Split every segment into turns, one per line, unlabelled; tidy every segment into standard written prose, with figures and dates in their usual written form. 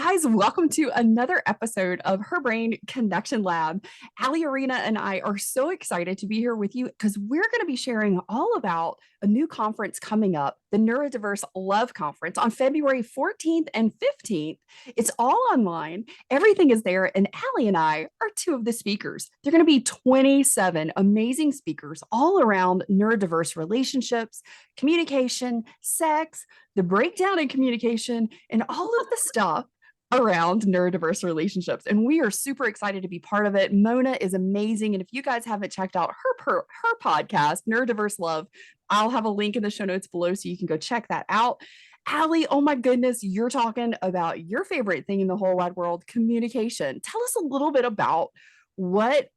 guys, welcome to another episode of Her Brain Connection Lab. Ali Arena and I are so excited to be here with you because we're going to be sharing all about a new conference coming up, the Neurodiverse Love Conference on February 14th and 15th. It's all online. Everything is there. And Ali and I are two of the speakers. There are going to be 27 amazing speakers all around neurodiverse relationships, communication, sex, the breakdown in communication, and all of the stuff around neurodiverse relationships. And we are super excited to be part of it. Mona is amazing. And if you guys haven't checked out her podcast, Neurodiverse Love, I'll have a link in the show notes below so you can go check that out. Ali, oh my goodness, you're talking about your favorite thing in the whole wide world, communication. Tell us a little bit about what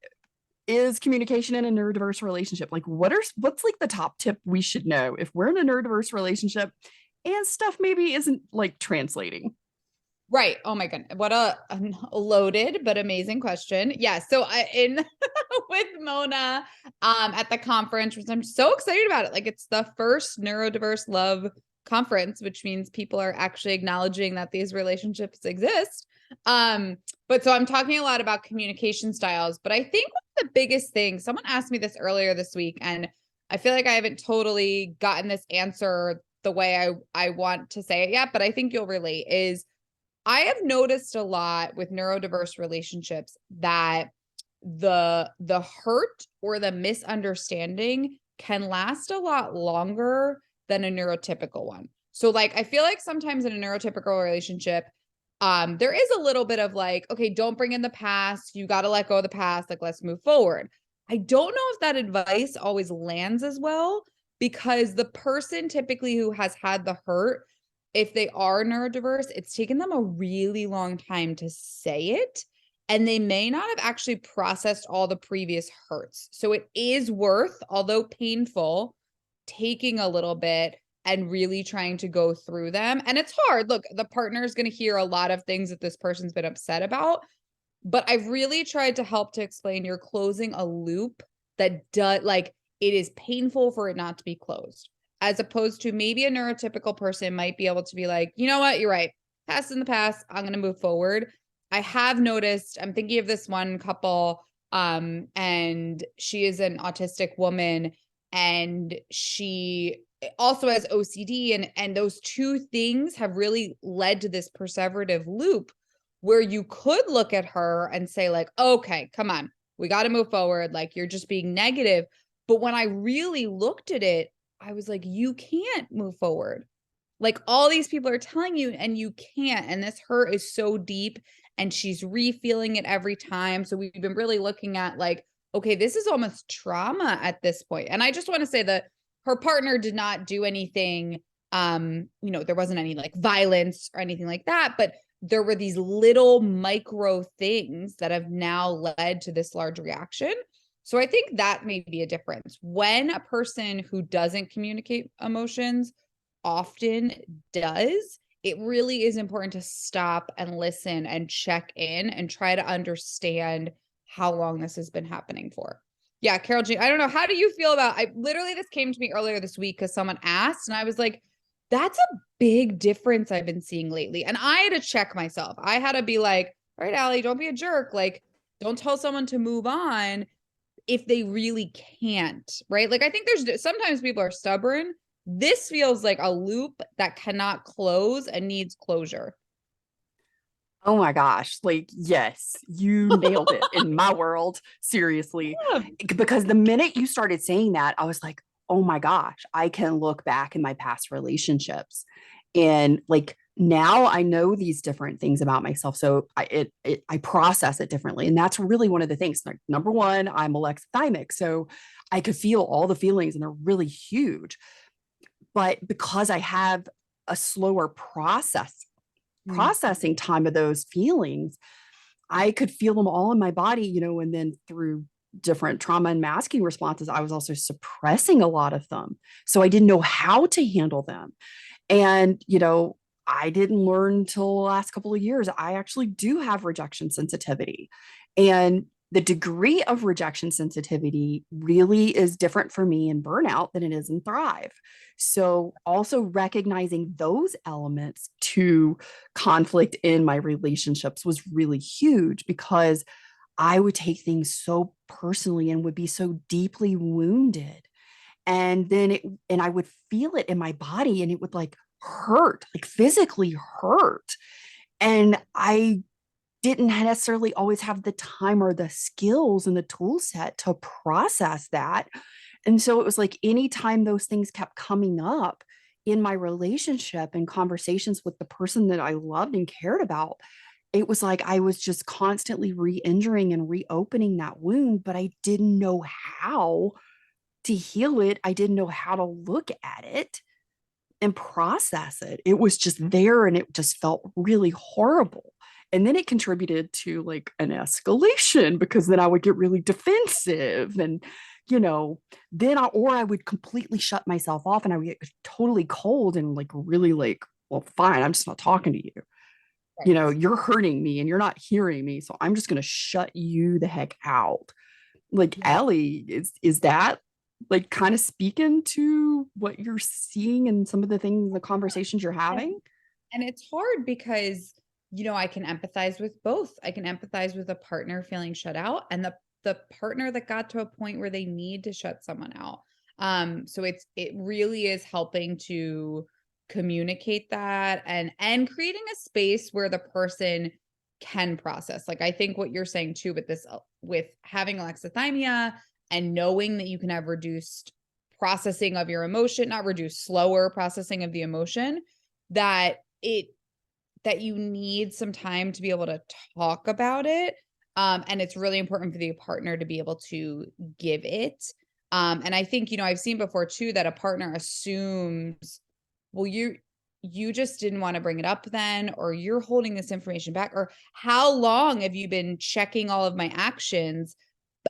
is communication in a neurodiverse relationship? Like what's like the top tip we should know if we're in a neurodiverse relationship and stuff maybe isn't like translating?
Right. Oh my goodness. What a loaded but amazing question. Yeah. So in with Mona at the conference, which I'm so excited about it. Like it's the first Neurodiverse Love Conference, which means people are actually acknowledging that these relationships exist. But so I'm talking a lot about communication styles, but I think one of the biggest things, someone asked me this earlier this week, and I feel like I haven't totally gotten this answer the way I want to say it yet, but I think you'll relate, is I have noticed a lot with neurodiverse relationships that the hurt or the misunderstanding can last a lot longer than a neurotypical one. So like, I feel like sometimes in a neurotypical relationship, there is a little bit of like, okay, don't bring in the past. You got to let go of the past. Like, let's move forward. I don't know if that advice always lands as well, because the person typically who has had the hurt, if they are neurodiverse, it's taken them a really long time to say it, and they may not have actually processed all the previous hurts. So it is worth, although painful, taking a little bit and really trying to go through them. And it's hard. Look, the partner is going to hear a lot of things that this person's been upset about, but I've really tried to help to explain you're closing a loop that does, like, it is painful for it not to be closed. As opposed to maybe a neurotypical person might be able to be like, you know what, you're right. Past in the past, I'm going to move forward. I have noticed, I'm thinking of this one couple, and she is an autistic woman, and she also has OCD, and those two things have really led to this perseverative loop where you could look at her and say like, okay, come on, we got to move forward. Like, you're just being negative. But when I really looked at it, I was like, you can't move forward. Like, all these people are telling you and you can't. And this hurt is so deep and she's refeeling it every time. So we've been really looking at like, okay, this is almost trauma at this point. And I just want to say that her partner did not do anything. There wasn't any like violence or anything like that, but there were these little micro things that have now led to this large reaction. So I think that may be a difference. When a person who doesn't communicate emotions often does, it really is important to stop and listen and check in and try to understand how long this has been happening for. Yeah, Carole Jean, I don't know. How do you feel about, this came to me earlier this week because someone asked, and I was like, that's a big difference I've been seeing lately. And I had to check myself. I had to be like, all right, Ali, don't be a jerk. Like, don't tell someone to move on if they really can't, right? Like, I think sometimes people are stubborn. This feels like a loop that cannot close and needs closure.
Oh my gosh. Like, yes, you nailed it in my world. Seriously.
Yeah.
Because the minute you started saying that, I was like, oh my gosh, I can look back in my past relationships. And like, now I know these different things about myself. So I process it differently. And that's really one of the things. Like, number one, I'm alexithymic. So I could feel all the feelings and they're really huge. But because I have a slower processing time of those feelings, I could feel them all in my body, and then through different trauma and masking responses, I was also suppressing a lot of them. So I didn't know how to handle them. And, I didn't learn until the last couple of years. I actually do have rejection sensitivity. And the degree of rejection sensitivity really is different for me in burnout than it is in thrive. So, also recognizing those elements to conflict in my relationships was really huge because I would take things so personally and would be so deeply wounded. And then I would feel it in my body and it would like hurt, like physically hurt. And I didn't necessarily always have the time or the skills and the tool set to process that. And so it was like anytime those things kept coming up in my relationship and conversations with the person that I loved and cared about, it was like I was just constantly re-injuring and reopening that wound, but I didn't know how to heal it. I didn't know how to look at it and process it. It was just there and it just felt really horrible. And then it contributed to like an escalation because then I would get really defensive and, then I would completely shut myself off and I would get totally cold and like really like, well, fine, I'm just not talking to you.
Right.
You're hurting me and you're not hearing me. So I'm just going to shut you the heck out. Like,
Yeah.
Allie, is that like kind of speaking to what you're seeing and some of the things, the conversations you're having?
And it's hard because, I can empathize with both. I can empathize with a partner feeling shut out and the partner that got to a point where they need to shut someone out. So it really is helping to communicate that and creating a space where the person can process. Like I think what you're saying too with this with having alexithymia and knowing that you can have reduced processing of your emotion, not reduced, slower processing of the emotion, that it that you need some time to be able to talk about it. And it's really important for the partner to be able to give it. And I think, I've seen before too that a partner assumes, well, you just didn't want to bring it up then, or you're holding this information back, or how long have you been checking all of my actions?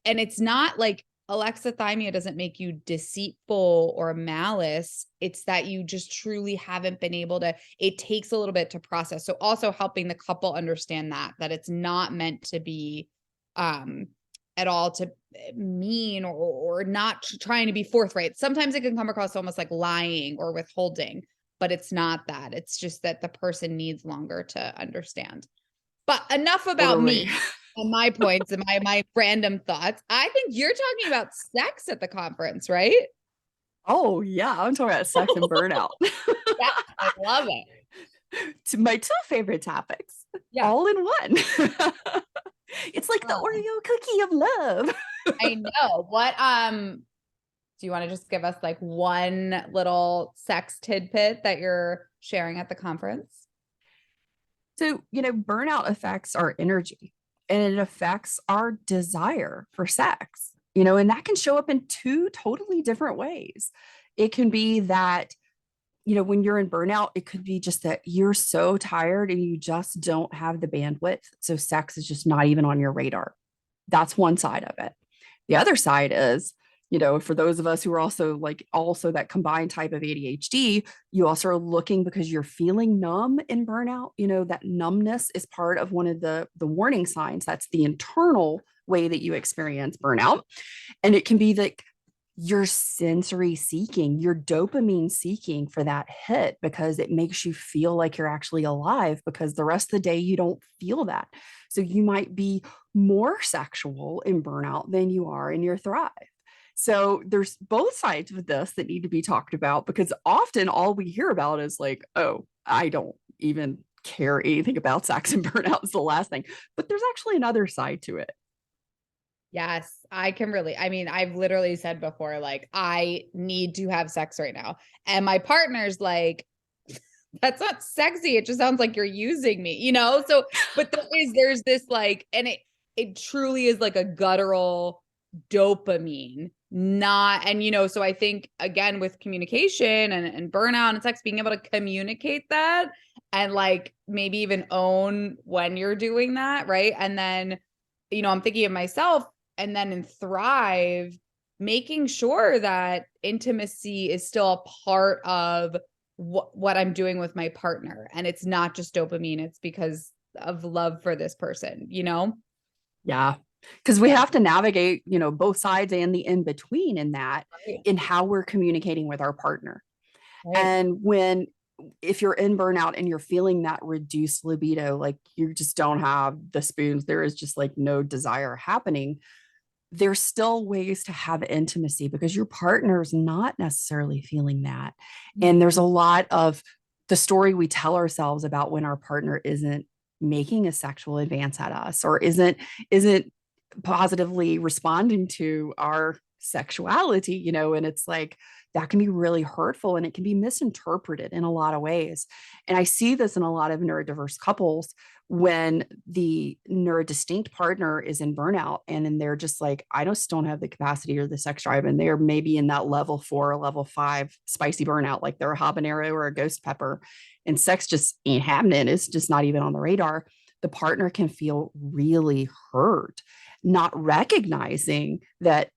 And it's not like alexithymia doesn't make you deceitful or malice. It's that you just truly haven't been able to, it takes a little bit to process. So also helping the couple understand that it's not meant to be at all to mean or not trying to be forthright. Sometimes it can come across almost like lying or withholding, but it's not that. It's just that the person needs longer to understand. But enough about
Totally.
me and my points and my random thoughts. I think you're talking about sex at the conference, right?
Oh, yeah. I'm talking about sex and burnout.
Yeah, I love it.
To my two favorite topics,
Yeah.
all in one. It's like the
Um,
Oreo cookie of love.
I know. What do you want to just give us like one little sex tidbit that you're sharing at the conference?
So, burnout affects our energy and it affects our desire for sex, and that can show up in two totally different ways. It can be that, when you're in burnout, it could be just that you're so tired and you just don't have the bandwidth. So, sex is just not even on your radar. That's one side of it. The other side is, for those of us who are also that combined type of ADHD, you also are looking because you're feeling numb in burnout. That numbness is part of one of the warning signs. That's the internal way that you experience burnout. And it can be like you're sensory seeking, you're dopamine seeking for that hit because it makes you feel like you're actually alive because the rest of the day you don't feel that. So you might be more sexual in burnout than you are in your thrive. So there's both sides of this that need to be talked about because often all we hear about is like, oh, I don't even care anything about sex and burnout is the last thing. But there's actually another side to it.
Yes, I can really. I mean, I've literally said before, like, I need to have sex right now. And my partner's like, that's not sexy. It just sounds like you're using me, So, but there's this like, and it truly is like a guttural dopamine, not, and so I think again with communication and burnout and sex, being able to communicate that and like maybe even own when you're doing that, right? And then, I'm thinking of myself and then in Thrive, making sure that intimacy is still a part of what I'm doing with my partner. And it's not just dopamine, it's because of love for this person,
Yeah. Because we
Yeah.
have to navigate, both sides and the in between in that,
Right.
in how we're communicating with our partner.
Right.
And if you're in burnout and you're feeling that reduced libido, like you just don't have the spoons, there is just like no desire happening, there's still ways to have intimacy because your partner's not necessarily feeling that. And there's a
Mhm.
lot of the story we tell ourselves about when our partner isn't making a sexual advance at us or isn't positively responding to our sexuality, and it's like that can be really hurtful and it can be misinterpreted in a lot of ways. And I see this in a lot of neurodiverse couples when the neurodistinct partner is in burnout and then they're just like, I just don't have the capacity or the sex drive. And they're maybe in that level 4 or level 5 spicy burnout, like they're a habanero or a ghost pepper, and sex just ain't happening. It's just not even on the radar. The partner can feel really hurt, not recognizing that,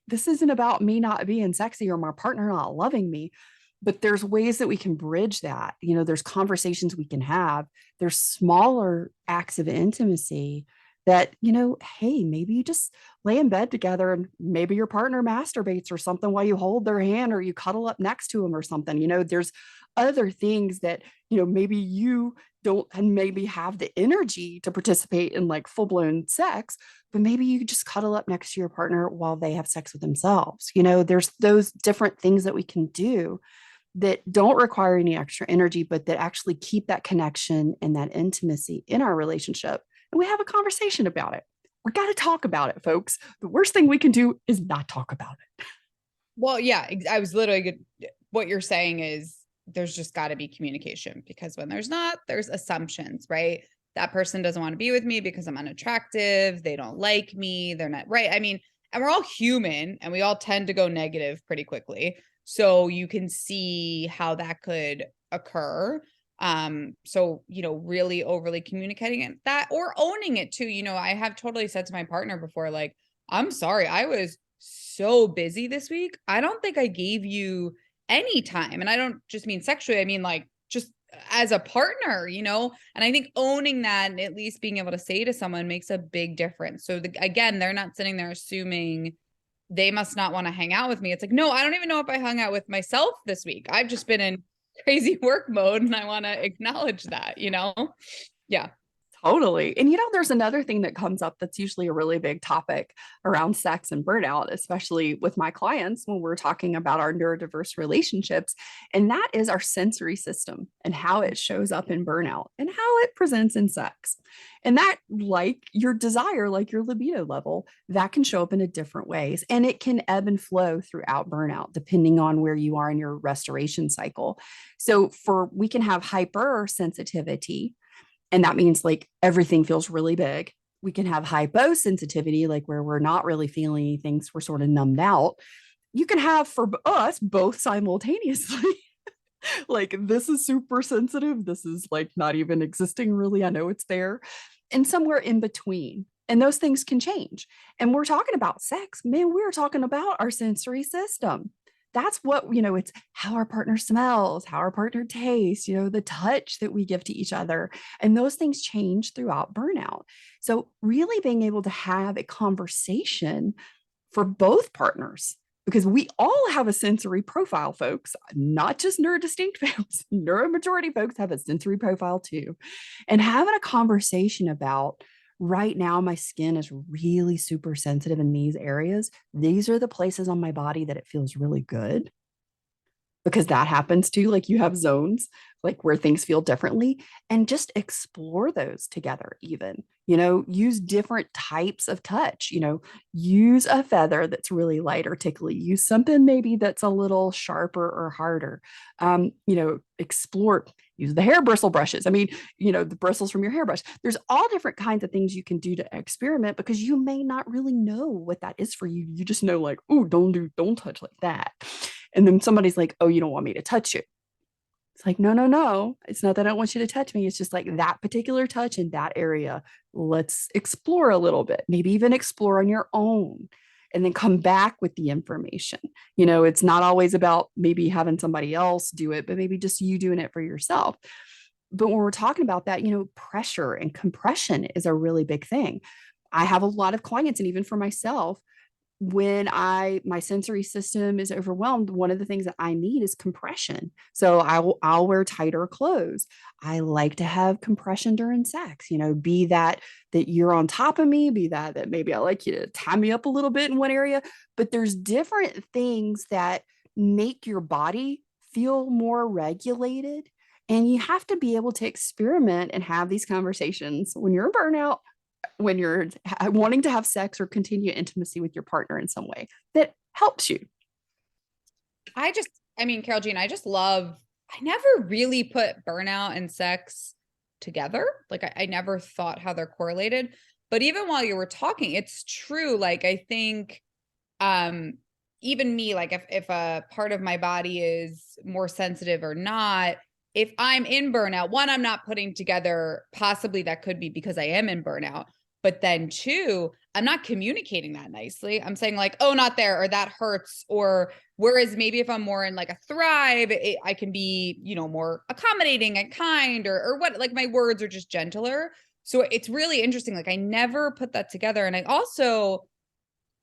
this isn't about me not being sexy or my partner not loving me. But there's ways that we can bridge that. There's conversations we can have. There's smaller acts of intimacy that, hey, maybe you just lay in bed together and maybe your partner masturbates or something while you hold their hand or you cuddle up next to them or something. There's other things that, maybe you don't and maybe have the energy to participate in like full blown sex, but maybe you just cuddle up next to your partner while they have sex with themselves. There's those different things that we can do that don't require any extra energy, but that actually keep that connection and that intimacy in our relationship. And we have a conversation about it. We got to talk about it, folks. The worst thing we can do is not talk about it.
Well, yeah, I was literally good. What you're saying is there's just got to be communication, because when there's not, there's assumptions, right? That person doesn't want to be with me because I'm unattractive. They don't like me. They're not right. I mean, and we're all human and we all tend to go negative pretty quickly. So you can see how that could occur. So, really overly communicating it, that, or owning it too. I have totally said to my partner before, like, I'm sorry, I was so busy this week. I don't think I gave you any time. And I don't just mean sexually, I mean like just as a partner, And I think owning that and at least being able to say to someone makes a big difference. So again, they're not sitting there assuming they must not want to hang out with me. It's like, no, I don't even know if I hung out with myself this week. I've just been in crazy work mode and I want to acknowledge that. Yeah.
Totally. And there's another thing that comes up that's usually a really big topic around sex and burnout, especially with my clients when we're talking about our neurodiverse relationships. And that is our sensory system and how it shows up in burnout and how it presents in sex. And that, like your desire, like your libido level, that can show up in a different ways. And it can ebb and flow throughout burnout, depending on where you are in your restoration cycle. So we can have hypersensitivity, and that means like everything feels really big. We can have hyposensitivity, like where we're not really feeling anything, so we're sort of numbed out. You can have for us both simultaneously. Like this is super sensitive. This is like not even existing really. I know it's there. And somewhere in between. And those things can change. And we're talking about sex, man, we're talking about our sensory system. That's what, it's how our partner smells, how our partner tastes, the touch that we give to each other. And those things change throughout burnout. So, really being able to have a conversation for both partners, because we all have a sensory profile, folks, not just neurodistinct folks. Neuromajority folks have a sensory profile too. And having a conversation about, right now, my skin is really super sensitive in these areas. These are the places on my body that it feels really good, because that happens too. Like you have zones like where things feel differently, and just explore those together. Even, use different types of touch, use a feather that's really light or tickly, use something maybe that's a little sharper or harder. Explore, use the hair bristle brushes. I mean, the bristles from your hairbrush. There's all different kinds of things you can do to experiment, because you may not really know what that is for you. You just know like, oh, don't touch like that. And then somebody's like, oh, you don't want me to touch you. It's like, no, no, no. It's not that I don't want you to touch me. It's just like that particular touch in that area. Let's explore a little bit, maybe even explore on your own, and then come back with the information. It's not always about maybe having somebody else do it, but maybe just you doing it for yourself. But when we're talking about that, pressure and compression is a really big thing. I have a lot of clients, and even for myself, when my sensory system is overwhelmed, one of the things that I need is compression. So I'll wear tighter clothes. I like to have compression during sex, be that you're on top of me, be that maybe I like you to tie me up a little bit in one area, but there's different things that make your body feel more regulated. And you have to be able to experiment and have these conversations when you're in burnout, when you're wanting to have sex or continue intimacy with your partner in some way that helps you.
Carole Jean, I never really put burnout and sex together. Like I never thought how they're correlated, but even while you were talking, it's true. Like, I think, even me, like if a part of my body is more sensitive or not, if I'm in burnout, one, I'm not putting together, possibly that could be because I am in burnout, but then two, I'm not communicating that nicely. I'm saying like, oh, not there, or that hurts. Or whereas maybe if I'm more in like a thrive, I can be, more accommodating and kind, or what, like my words are just gentler. So it's really interesting. Like I never put that together. And I also,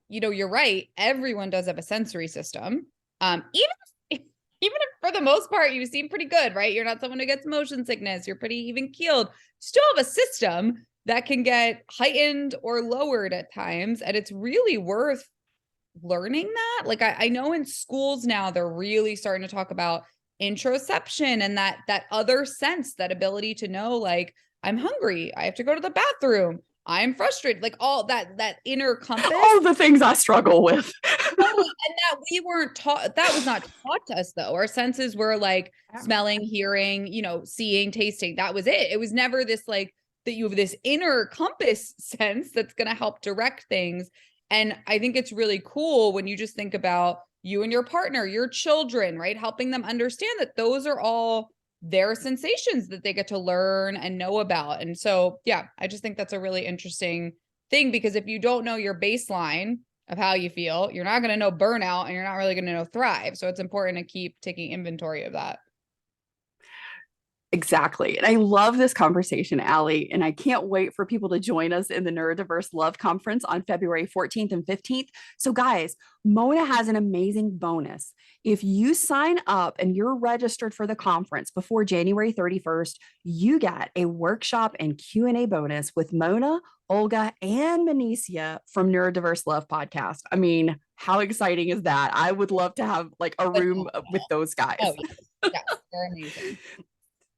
you're right. Everyone does have a sensory system. Even if for the most part, you seem pretty good, right? You're not someone who gets motion sickness. You're pretty even keeled. You still have a system that can get heightened or lowered at times. And it's really worth learning that. Like I know in schools now, they're really starting to talk about interoception and that other sense, that ability to know, like, I'm hungry, I have to go to the bathroom, I'm frustrated, like all that inner compass.
All the things I struggle with.
Totally. And that we weren't taught, that was not taught to us though. Our senses were like smelling, hearing, seeing, tasting. That was it. It was never this like that you have this inner compass sense that's going to help direct things. And I think it's really cool when you just think about you and your partner, your children, right? Helping them understand that those are all their sensations that they get to learn and know about. And so, yeah, I just think that's a really interesting thing, because if you don't know your baseline of how you feel, you're not going to know burnout, and you're not really going to know thrive. So it's important to keep taking inventory of that.
Exactly. And I love this conversation, Allie. And I can't wait for people to join us in the Neurodiverse Love Conference on February 14th and 15th. So, guys, Mona has an amazing bonus. If you sign up and you're registered for the conference before January 31st, you get a workshop and Q&A bonus with Mona, Olga, and Manicia from Neurodiverse Love Podcast. I mean, how exciting is that? I would love to have like a room with those guys.
Oh, yeah, they're amazing.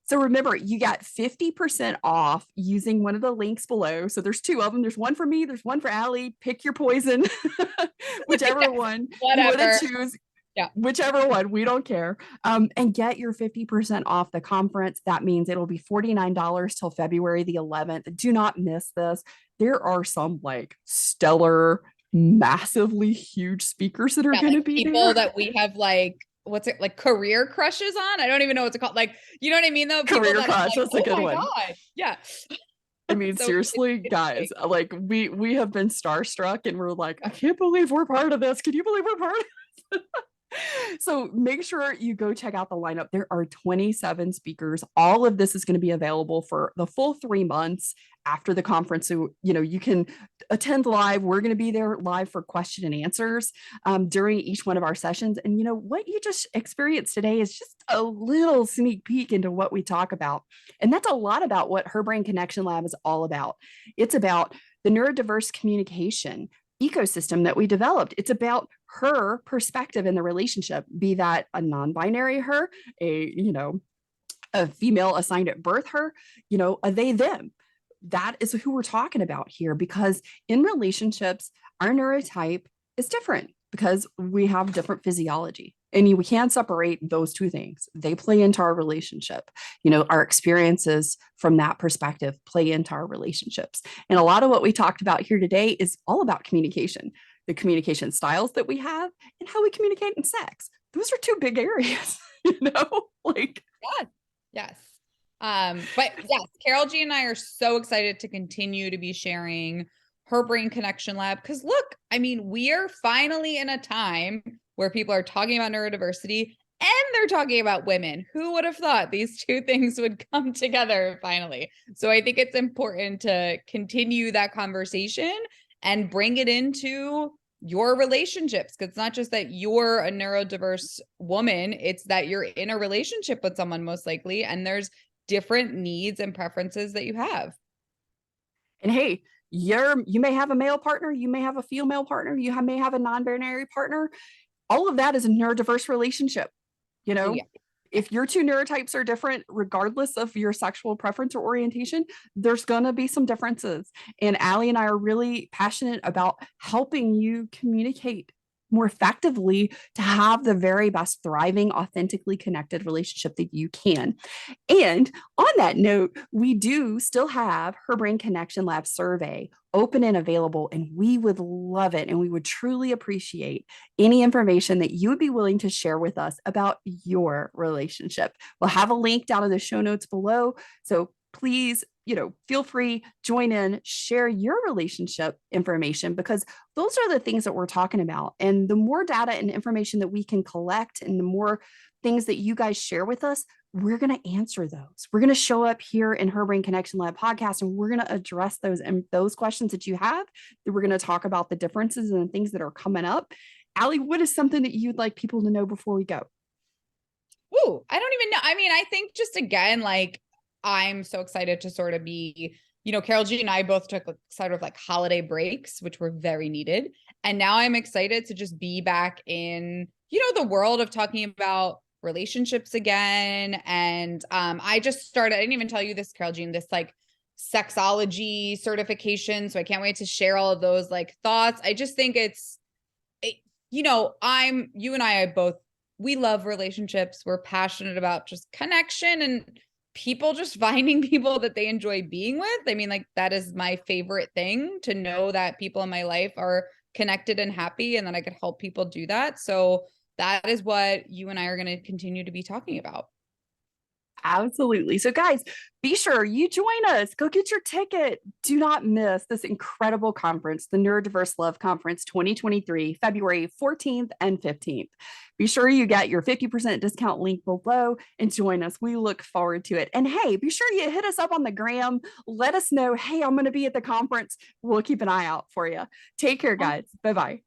So remember, you got 50% off using one of the links below. So there's two of them. There's one for me. There's one for Allie. Pick your poison, whichever one you want to choose.
Yeah.
Whichever one, we don't care. And get your 50% off the conference. That means it'll be $49 till February the 11th. Do not miss this. There are some like stellar, massively huge speakers that are going to be
people
there.
that we have like, what's it, like career crushes on? I don't even know what to call, like, you know what I mean though?
Career
people
crush,
like,
that's a good one.
God. Yeah.
I mean, so seriously, guys, like we have been starstruck, and we're like, I can't believe we're part of this. Can you believe we're part of this? So make sure you go check out the lineup. There are 27 speakers. All of this is going to be available for the full 3 months after the conference. So, you can attend live. We're going to be there live for question and answers during each one of our sessions. And what you just experienced today is just a little sneak peek into what we talk about. And that's a lot about what Her Brain Connection Lab is all about. It's about the neurodiverse communication ecosystem that we developed. It's about her perspective in the relationship, be that a non-binary her, a female assigned at birth her, a they them. That is who we're talking about here, because in relationships, our neurotype is different because we have different physiology. And we can't separate those two things. They play into our relationship. Our experiences from that perspective play into our relationships. And a lot of what we talked about here today is all about communication, the communication styles that we have, and how we communicate in sex. Those are two big areas, like.
Yes. But yes, Carole Jean and I are so excited to continue to be sharing Her Brain Connection Lab. Because look, I mean, we are finally in a time where people are talking about neurodiversity and they're talking about women. Who would have thought these two things would come together finally? So I think it's important to continue that conversation and bring it into your relationships, because it's not just that you're a neurodiverse woman, it's that you're in a relationship with someone most likely, and there's different needs and preferences that you have.
And hey, you may have a male partner, you may have a female partner, may have a non-binary partner. All of that is a neurodiverse relationship. You know,
Yeah.
if your two neurotypes are different, regardless of your sexual preference or orientation, there's going to be some differences. And Allie and I are really passionate about helping you communicate more effectively to have the very best thriving, authentically connected relationship that you can. And on that note, we do still have her Brain Connection Lab survey open and available, and we would love it. And we would truly appreciate any information that you would be willing to share with us about your relationship. We'll have a link down in the show notes below. So please, feel free, join in, share your relationship information, because those are the things that we're talking about. And the more data and information that we can collect, and the more things that you guys share with us, we're going to answer those. We're going to show up here in Her Brain Connection Lab podcast, and we're going to address those and those questions that you have. That we're going to talk about the differences and the things that are coming up. Allie, what is something that you'd like people to know before we go?
Ooh, I don't even know. I mean, I think just again, like, I'm so excited to sort of be, Carole Jean and I both took sort of like holiday breaks, which were very needed. And now I'm excited to just be back in, the world of talking about relationships again. And I just started, I didn't even tell you this, Carole Jean, this like sexology certification. So I can't wait to share all of those like thoughts. I just think you and I both, we love relationships. We're passionate about just connection and people just finding people that they enjoy being with. I mean, like, that is my favorite thing, to know that people in my life are connected and happy, and that I could help people do that. So that is what you and I are going to continue to be talking about.
Absolutely. So guys, be sure you join us. Go get your ticket. Do not miss this incredible conference, the Neurodiverse Love Conference 2023, February 14th and 15th. Be sure you get your 50% discount link below and join us. We look forward to it. And hey, be sure you hit us up on the gram. Let us know, hey, I'm going to be at the conference. We'll keep an eye out for you. Take care, guys. Bye-bye.